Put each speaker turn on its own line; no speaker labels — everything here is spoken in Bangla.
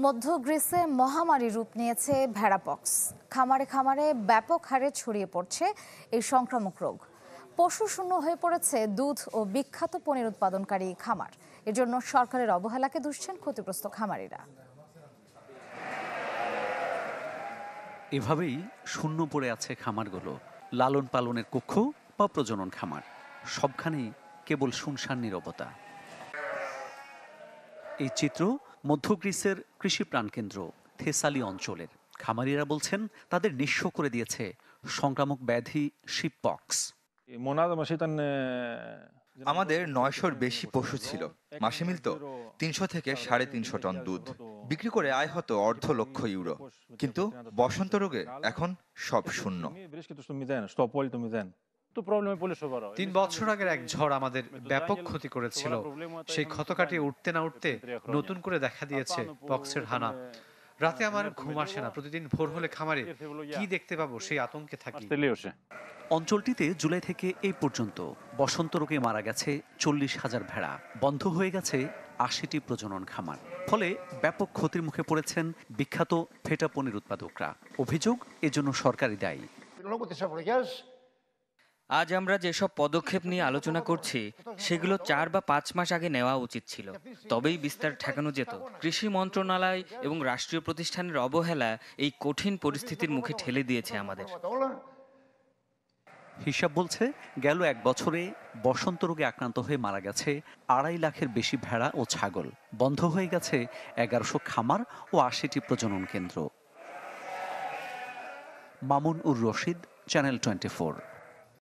মধ্য গ্রিসে মহামারী রূপ নিয়েছে ভেড়াপক্স। খামারে খামারে ব্যাপক হারে ছড়িয়ে পড়ছে এই সংক্রামক রোগ। পশু শূন্য হয়ে পড়েছে দুধ ও বিখ্যাত পনির উৎপাদনকারী খামার। এর জন্য সরকারের অবহেলাকে দুষছেন ক্ষতিগ্রস্ত খামারিরা।
এভাবেই শূন্য পড়ে আছে খামারগুলো। লালন পালনের কক্ষ বা প্রজনন খামার, সবখানেই কেবল শুনশান নীরবতা। এই চিত্র মধ্য গ্রিসের কৃষি প্রাণকেন্দ্র থেসালি অঞ্চলের। খামারিরা বলছেন তাদের নিঃস্ব করে দিয়েছে সংক্রামক ব্যাধি শিপপক্স।
আমাদের 900-র বেশি পশু ছিল। মাসে মিলত 300 থেকে 350 টন দুধ। বিক্রি করে আয় হতো €1,00,000। কিন্তু বসন্ত রোগে এখন সব শূন্য।
3 বছর আগের এক ঝড় আমাদের ব্যাপক ক্ষতি করেছিল। সেই ক্ষত কাটিয়ে উঠতে না উঠতে নতুন করে দেখা দিয়েছে পক্সের হানা। রাতে আমার ঘুম আসে না। প্রতিদিন ভোর হলে খামারে কি দেখতে পাবো সেই আতঙ্কে থাকি।
অঞ্চলটিতে জুলাই থেকে এই পর্যন্ত বসন্ত রোগে মারা গেছে 40,000 ভেড়া। বন্ধ হয়ে গেছে 80টি প্রজনন খামার। ফলে ব্যাপক ক্ষতির মুখে পড়েছেন বিখ্যাত ফেটা পনির উৎপাদকরা। অভিযোগ এজন্য সরকারই দায়ী।
আজ আমরা যেসব পদক্ষেপ নিয়ে আলোচনা করছি সেগুলো 4 বা 5 মাস আগে নেওয়া উচিত ছিল, তবেই বিস্তার ঠেকানো যেত। কৃষি মন্ত্রণালয় এবং রাষ্ট্রীয় প্রতিষ্ঠানের অবহেলা এই কঠিন পরিস্থিতির মুখে ঠেলে দিয়েছে আমাদের।
হিসাব বলছে গেল 1 বছরে বসন্ত রোগে আক্রান্ত হয়ে মারা গেছে 2.5 লাখের বেশি ভেড়া ও ছাগল। বন্ধ হয়ে গেছে 1100 খামার ও 80টি প্রজনন কেন্দ্র। মামুন উর রশিদ, চ্যানেল 24।